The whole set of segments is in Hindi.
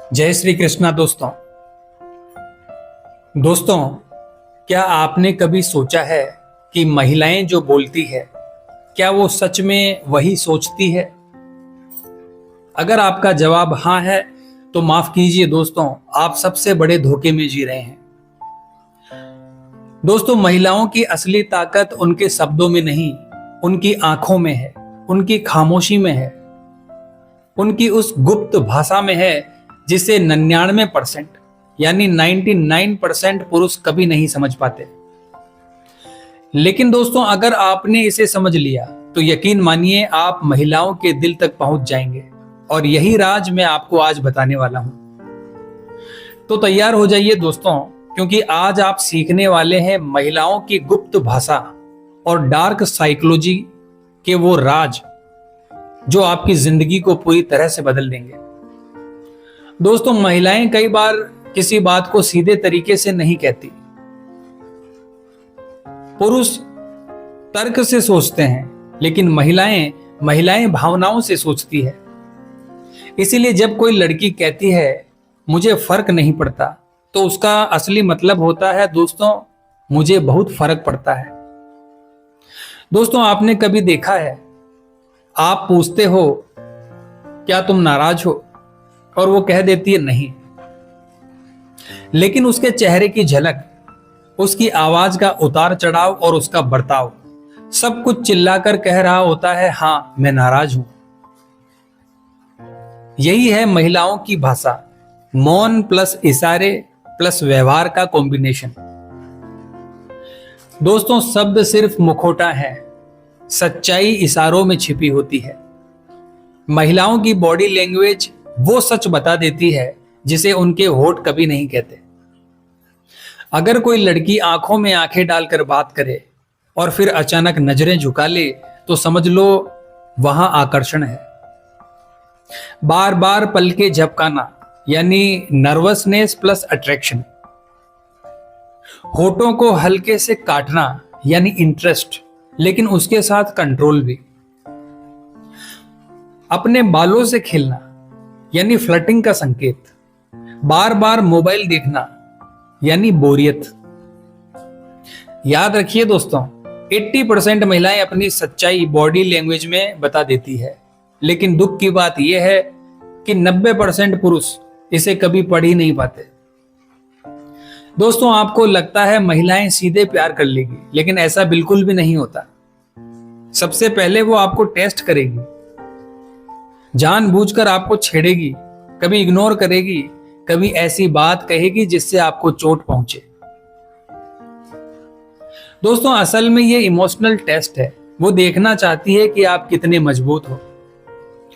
जय श्री कृष्णा दोस्तों। क्या आपने कभी सोचा है कि महिलाएं जो बोलती है क्या वो सच में वही सोचती है? अगर आपका जवाब हाँ है तो माफ कीजिए दोस्तों, आप सबसे बड़े धोखे में जी रहे हैं। दोस्तों, महिलाओं की असली ताकत उनके शब्दों में नहीं, उनकी आंखों में है, उनकी खामोशी में है, उनकी उस गुप्त भाषा में है जिसे 99% यानी 99% पुरुष कभी नहीं समझ पाते। लेकिन दोस्तों, अगर आपने इसे समझ लिया तो यकीन मानिए आप महिलाओं के दिल तक पहुंच जाएंगे, और यही राज मैं आपको आज बताने वाला हूं। तो तैयार हो जाइए दोस्तों, क्योंकि आज आप सीखने वाले हैं महिलाओं की गुप्त भाषा और डार्क साइकोलॉजी के वो राज जो आपकी जिंदगी को पूरी तरह से बदल देंगे। दोस्तों, महिलाएं कई बार किसी बात को सीधे तरीके से नहीं कहती। पुरुष तर्क से सोचते हैं, लेकिन महिलाएं भावनाओं से सोचती है। इसीलिए जब कोई लड़की कहती है मुझे फर्क नहीं पड़ता, तो उसका असली मतलब होता है दोस्तों, मुझे बहुत फर्क पड़ता है। दोस्तों, आपने कभी देखा है, आप पूछते हो क्या तुम नाराज हो, और वो कह देती है नहीं, लेकिन उसके चेहरे की झलक, उसकी आवाज का उतार चढ़ाव और उसका बर्ताव सब कुछ चिल्लाकर कह रहा होता है हाँ मैं नाराज हूं। यही है महिलाओं की भाषा, मौन प्लस इशारे प्लस व्यवहार का कॉम्बिनेशन। दोस्तों, शब्द सिर्फ मुखौटा है, सच्चाई इशारों में छिपी होती है। महिलाओं की बॉडी लैंग्वेज वो सच बता देती है जिसे उनके होठ कभी नहीं कहते। अगर कोई लड़की आंखों में आंखें डालकर बात करे और फिर अचानक नजरें झुका ले, तो समझ लो वहां आकर्षण है। बार बार पलके झपकाना यानी नर्वसनेस प्लस अट्रैक्शन। होठों को हल्के से काटना यानी इंटरेस्ट, लेकिन उसके साथ कंट्रोल भी। अपने बालों से खेलना यानी फ्लर्टिंग का संकेत। बार बार मोबाइल देखना यानी बोरियत। याद रखिए दोस्तों, 80% महिलाएं अपनी सच्चाई बॉडी लैंग्वेज में बता देती है, लेकिन दुख की बात यह है कि 90% पुरुष इसे कभी पढ़ ही नहीं पाते। दोस्तों, आपको लगता है महिलाएं सीधे प्यार कर लेगी, लेकिन ऐसा बिल्कुल भी नहीं होता। सबसे पहले वो आपको टेस्ट करेगी, जानबूझकर आपको छेड़ेगी, कभी इग्नोर करेगी, कभी ऐसी बात कहेगी जिससे आपको चोट पहुंचे। दोस्तों, असल में ये इमोशनल टेस्ट है। वो देखना चाहती है कि आप कितने मजबूत हो।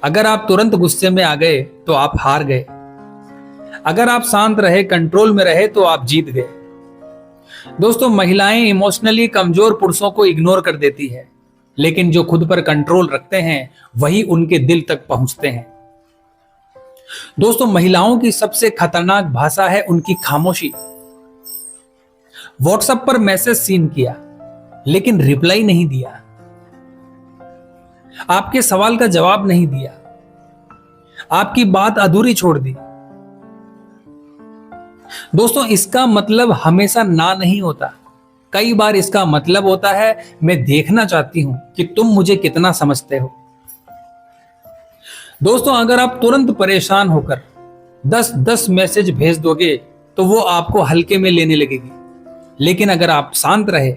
अगर आप तुरंत गुस्से में आ गए तो आप हार गए। अगर आप शांत रहे, कंट्रोल में रहे, तो आप जीत गए। दोस्तों, महिलाएं इमोशनली कमजोर पुरुषों को इग्नोर कर देती है, लेकिन जो खुद पर कंट्रोल रखते हैं वही उनके दिल तक पहुंचते हैं। दोस्तों, महिलाओं की सबसे खतरनाक भाषा है उनकी खामोशी। व्हाट्सएप पर मैसेज सीन किया, लेकिन रिप्लाई नहीं दिया, आपके सवाल का जवाब नहीं दिया, आपकी बात अधूरी छोड़ दी। दोस्तों, इसका मतलब हमेशा ना नहीं होता। कई बार इसका मतलब होता है मैं देखना चाहती हूं कि तुम मुझे कितना समझते हो। दोस्तों, अगर आप तुरंत परेशान होकर 10 मैसेज भेज दोगे तो वो आपको हल्के में लेने लगेगी, लेकिन अगर आप शांत रहे,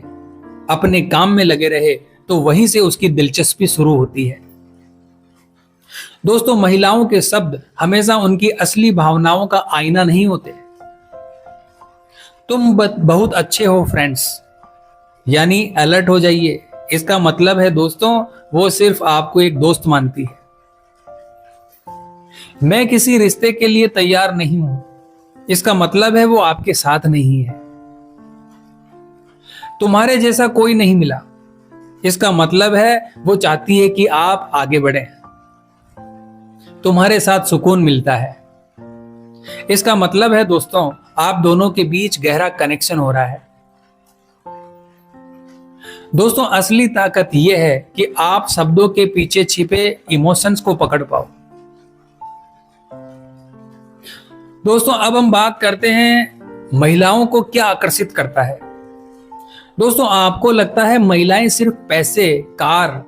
अपने काम में लगे रहे, तो वहीं से उसकी दिलचस्पी शुरू होती है। दोस्तों, महिलाओं के शब्द हमेशा उनकी असली भावनाओं का आईना नहीं होते। तुम बहुत अच्छे हो फ्रेंड्स यानी अलर्ट हो जाइए। इसका मतलब है दोस्तों, वो सिर्फ आपको एक दोस्त मानती है। मैं किसी रिश्ते के लिए तैयार नहीं हूं, इसका मतलब है वो आपके साथ नहीं है। तुम्हारे जैसा कोई नहीं मिला, इसका मतलब है वो चाहती है कि आप आगे बढ़ें। तुम्हारे साथ सुकून मिलता है, इसका मतलब है दोस्तों आप दोनों के बीच गहरा कनेक्शन हो रहा है। दोस्तों, असली ताकत यह है कि आप शब्दों के पीछे छिपे इमोशंस को पकड़ पाओ। दोस्तों अब हम बात करते हैं महिलाओं को क्या आकर्षित करता है। दोस्तों आपको लगता है महिलाएं सिर्फ पैसे, कार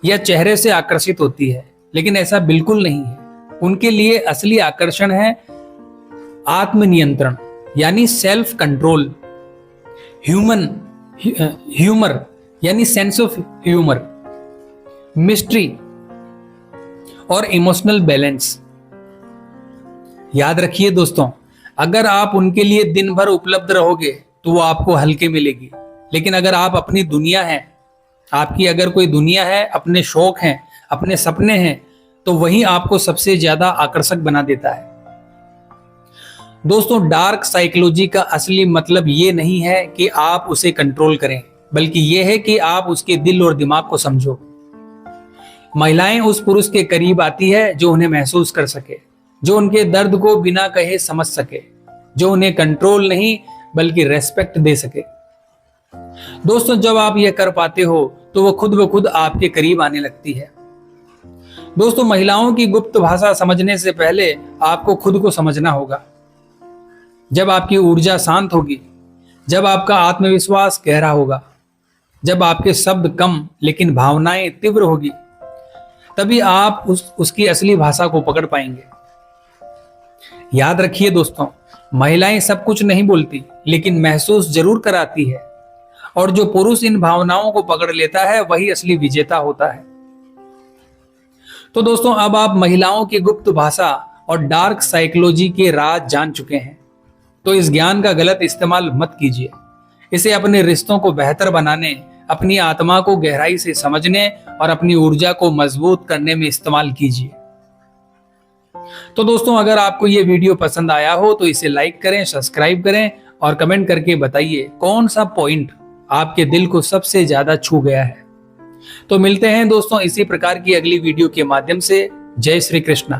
या चेहरे से आकर्षित होती है, लेकिन ऐसा बिल्कुल नहीं है। उनके लिए असली आकर्षण है आत्मनियंत्रण यानी सेल्फ कंट्रोल, ह्यूमर यानी सेंस ऑफ ह्यूमर, मिस्ट्री और इमोशनल बैलेंस। याद रखिए दोस्तों, अगर आप उनके लिए दिन भर उपलब्ध रहोगे तो वो आपको हल्के मिलेगी, लेकिन अगर आप अपनी दुनिया है, आपकी अगर कोई दुनिया है, अपने शौक हैं, अपने सपने हैं, तो वही आपको सबसे ज्यादा आकर्षक बना देता है। दोस्तों डार्क साइकोलॉजी का असली मतलब ये नहीं है कि आप उसे कंट्रोल करें, बल्कि यह है कि आप उसके दिल और दिमाग को समझो। महिलाएं उस पुरुष के करीब आती है जो उन्हें महसूस कर सके, जो उनके दर्द को बिना कहे समझ सके, जो उन्हें कंट्रोल नहीं बल्कि रेस्पेक्ट दे सके। दोस्तों जब आप यह कर पाते हो तो वो खुद ब खुद आपके करीब आने लगती है। दोस्तों महिलाओं की गुप्त भाषा समझने से पहले आपको खुद को समझना होगा। जब आपकी ऊर्जा शांत होगी, जब आपका आत्मविश्वास गहरा होगा, जब आपके शब्द कम लेकिन भावनाएं तीव्र होगी, तभी आप उसकी असली भाषा को पकड़ पाएंगे। याद रखिए दोस्तों, महिलाएं सब कुछ नहीं बोलती, लेकिन महसूस जरूर कराती है, और जो पुरुष इन भावनाओं को पकड़ लेता है वही असली विजेता होता है। तो दोस्तों अब आप महिलाओं की गुप्त भाषा और डार्क साइकोलॉजी के राज जान चुके हैं, तो इस ज्ञान का गलत इस्तेमाल मत कीजिए। इसे अपने रिश्तों को बेहतर बनाने, अपनी आत्मा को गहराई से समझने और अपनी ऊर्जा को मजबूत करने में इस्तेमाल कीजिए। तो दोस्तों अगर आपको ये वीडियो पसंद आया हो तो इसे लाइक करें, सब्सक्राइब करें और कमेंट करके बताइए कौन सा पॉइंट आपके दिल को सबसे ज्यादा छू गया है। तो मिलते हैं दोस्तों इसी प्रकार की अगली वीडियो के माध्यम से। जय श्री कृष्णा।